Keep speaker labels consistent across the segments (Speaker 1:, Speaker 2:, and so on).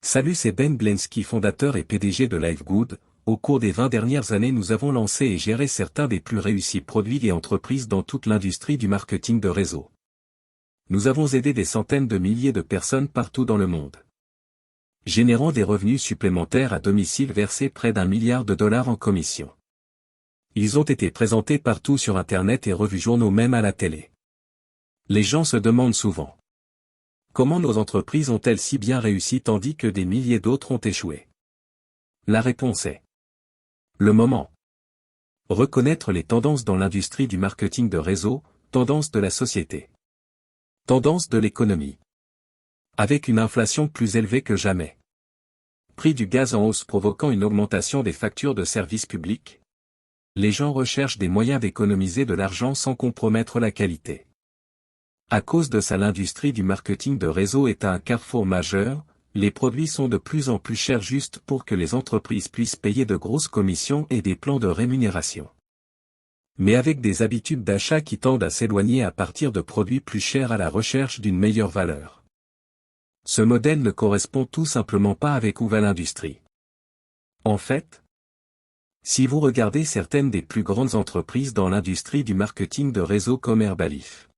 Speaker 1: Salut, c'est Ben Blensky, fondateur et PDG de LifeGood. Au cours des 20 dernières années, nous avons lancé et géré certains des plus réussis produits et entreprises dans toute l'industrie du marketing de réseau. Nous avons aidé des centaines de milliers de personnes partout dans le monde, générant des revenus supplémentaires à domicile versés près d'1 milliard de dollars en commission. Ils ont été présentés partout sur Internet et revus journaux, même à la télé. Les gens se demandent souvent: comment nos entreprises ont-elles si bien réussi tandis que des milliers d'autres ont échoué? La réponse est le moment. Reconnaître les tendances dans l'industrie du marketing de réseau, tendances de la société, tendances de l'économie. Avec une inflation plus élevée que jamais, prix du gaz en hausse provoquant une augmentation des factures de services publics, les gens recherchent des moyens d'économiser de l'argent sans compromettre la qualité. À cause de ça, l'industrie du marketing de réseau est à un carrefour majeur. Les produits sont de plus en plus chers juste pour que les entreprises puissent payer de grosses commissions et des plans de rémunération. Mais avec des habitudes d'achat qui tendent à s'éloigner à partir de produits plus chers à la recherche d'une meilleure valeur. Ce modèle ne correspond tout simplement pas avec où va l'industrie. En fait, si vous regardez certaines des plus grandes entreprises dans l'industrie du marketing de réseau comme Herbalife,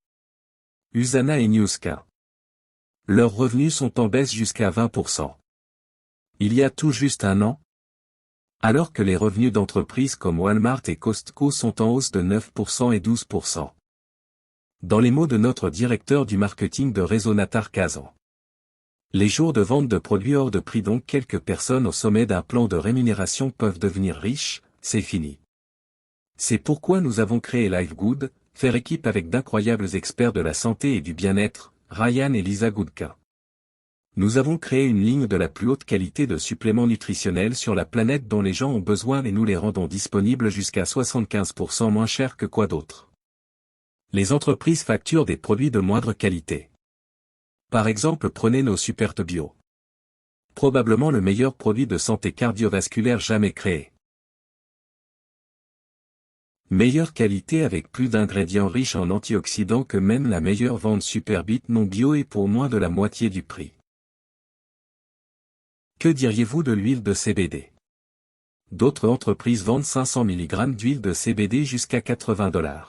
Speaker 1: Usana et Newska, leurs revenus sont en baisse jusqu'à 20%. Il y a tout juste un an, alors que les revenus d'entreprises comme Walmart et Costco sont en hausse de 9% et 12%. Dans les mots de notre directeur du marketing de réseau Natar Kazan, les jours de vente de produits hors de prix, donc quelques personnes au sommet d'un plan de rémunération peuvent devenir riches, c'est fini. C'est pourquoi nous avons créé LifeGood, faire équipe avec d'incroyables experts de la santé et du bien-être, Ryan et Lisa Goodka. Nous avons créé une ligne de la plus haute qualité de suppléments nutritionnels sur la planète dont les gens ont besoin et nous les rendons disponibles jusqu'à 75% moins cher que quoi d'autre. Les entreprises facturent des produits de moindre qualité. Par exemple, prenez nos Superte Bio. Probablement le meilleur produit de santé cardiovasculaire jamais créé. Meilleure qualité avec plus d'ingrédients riches en antioxydants que même la meilleure vente Superbit non bio et pour moins de la moitié du prix. Que diriez-vous de l'huile de CBD? D'autres entreprises vendent 500 mg d'huile de CBD jusqu'à 80 $.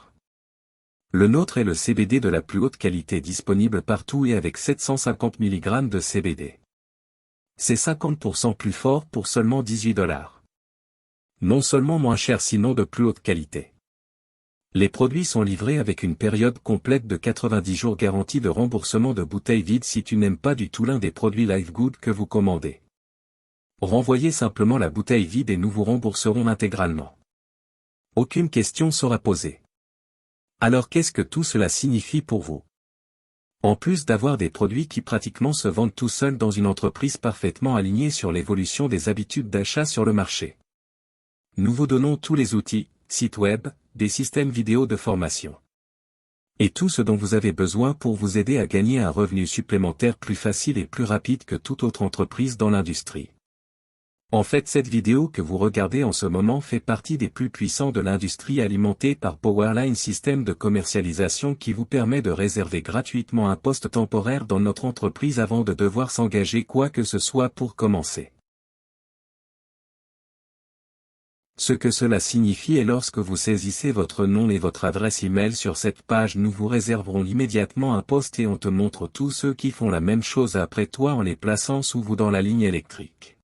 Speaker 1: Le nôtre est le CBD de la plus haute qualité disponible partout et avec 750 mg de CBD. C'est 50% plus fort pour seulement 18 $. Non seulement moins cher sinon de plus haute qualité. Les produits sont livrés avec une période complète de 90 jours garantie de remboursement de bouteilles vides si tu n'aimes pas du tout l'un des produits LifeGood que vous commandez. Renvoyez simplement la bouteille vide et nous vous rembourserons intégralement. Aucune question sera posée. Alors qu'est-ce que tout cela signifie pour vous? En plus d'avoir des produits qui pratiquement se vendent tout seuls dans une entreprise parfaitement alignée sur l'évolution des habitudes d'achat sur le marché, nous vous donnons tous les outils, sites web, des systèmes vidéo de formation. Et tout ce dont vous avez besoin pour vous aider à gagner un revenu supplémentaire plus facile et plus rapide que toute autre entreprise dans l'industrie. En fait, cette vidéo que vous regardez en ce moment fait partie des plus puissants de l'industrie, alimentée par Powerline, système de commercialisation qui vous permet de réserver gratuitement un poste temporaire dans notre entreprise avant de devoir s'engager quoi que ce soit pour commencer. Ce que cela signifie est lorsque vous saisissez votre nom et votre adresse email sur cette page, nous vous réserverons immédiatement un poste et on te montre tous ceux qui font la même chose après toi en les plaçant sous vous dans la ligne électrique.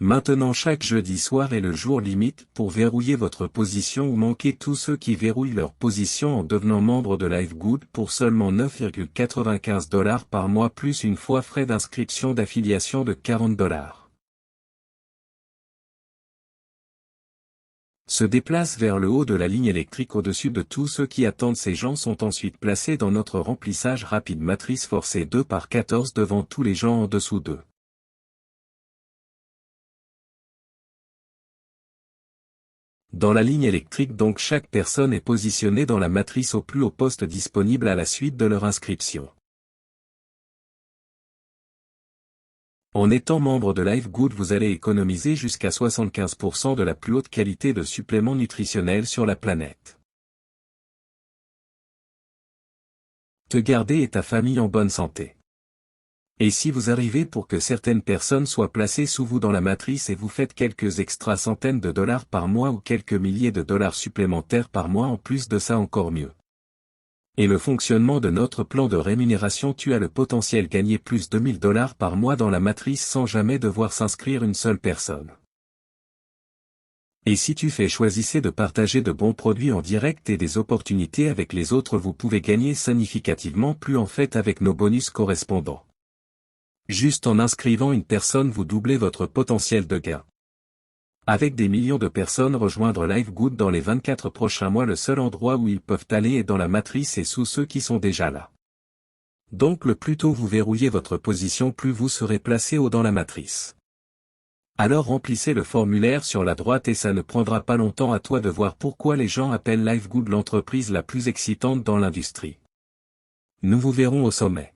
Speaker 1: Maintenant, chaque jeudi soir est le jour limite pour verrouiller votre position ou manquer tous ceux qui verrouillent leur position en devenant membre de LifeGood pour seulement 9,95 $ par mois plus une fois frais d'inscription d'affiliation de 40 $. Se déplace vers le haut de la ligne électrique au-dessus de tous ceux qui attendent. Ces gens sont ensuite placés dans notre remplissage rapide matrice forcée 2x14 devant tous les gens en dessous d'eux. Dans la ligne électrique donc, chaque personne est positionnée dans la matrice au plus haut poste disponible à la suite de leur inscription. En étant membre de LifeGood, vous allez économiser jusqu'à 75% de la plus haute qualité de suppléments nutritionnels sur la planète. Te garder et ta famille en bonne santé. Et si vous arrivez pour que certaines personnes soient placées sous vous dans la matrice et vous faites quelques extra centaines de dollars par mois ou quelques milliers de dollars supplémentaires par mois en plus de ça encore mieux. Et le fonctionnement de notre plan de rémunération, tu as le potentiel gagner plus de 1000 dollars par mois dans la matrice sans jamais devoir s'inscrire une seule personne. Et si tu choisissez de partager de bons produits en direct et des opportunités avec les autres, vous pouvez gagner significativement plus en fait avec nos bonus correspondants. Juste en inscrivant une personne, vous doublez votre potentiel de gain. Avec des millions de personnes rejoindre LiveGood dans les 24 prochains mois, le seul endroit où ils peuvent aller est dans la matrice et sous ceux qui sont déjà là. Donc le plus tôt vous verrouillez votre position, plus vous serez placé haut dans la matrice. Alors remplissez le formulaire sur la droite et ça ne prendra pas longtemps. À toi de voir pourquoi les gens appellent LiveGood l'entreprise la plus excitante dans l'industrie. Nous vous verrons au sommet.